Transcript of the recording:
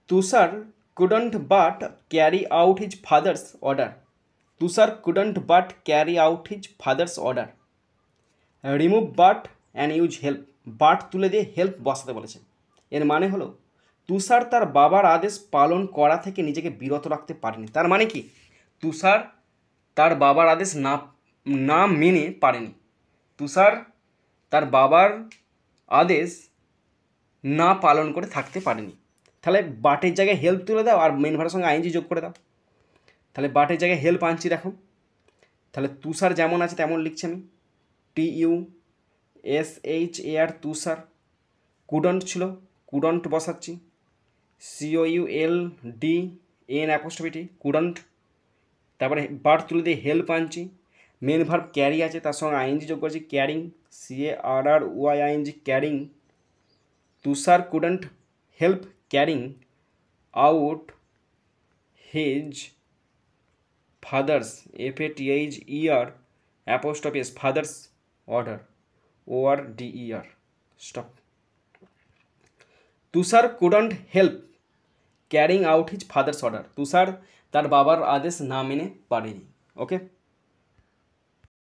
Tushar couldn't but carry out his father's order. Tushar couldn't but carry out his father's order. Remove but and use help, but তুলে দিয়ে help বসাতে বলেছে। এর মানে হলো তুষার তার বাবার আদেশ পালন করা থেকে নিজেকে বিরত রাখতে পারেনি। তার মানে কি, তুষার তার বাবার আদেশ না মেনে পারেনি। তুষার তার বাবার আদেশ না পালন করে থাকতে পারেনি। তাহলে বাটের জায়গায় হেল্প তুলে দাও আর মেন ভার্বের সঙ্গে আইএনজি যোগ করে দাও। তাহলে বাটের জায়গায় হেল্প আনছি দেখো। তাহলে তুষার যেমন আছে তেমন লিখছি আমি, TUSHAR তুষার। কুডন্ট ছিল, কুডন্ট বসাচ্ছি, COULDN কুডন্ট। তারপরে বাট তুলে দিয়ে হেল্প আনছি, মেন ভার্ব ক্যারি আছে তার সঙ্গে আইএনজি যোগ করছি, carrying, CARRYING carrying. Tushar couldn't help carrying out his father's FATHER father's order ORDER stop. Tushar couldn't help carrying out his father's order, Tushar তার বাবার আদেশ না মেনে পারেনি। ওকে।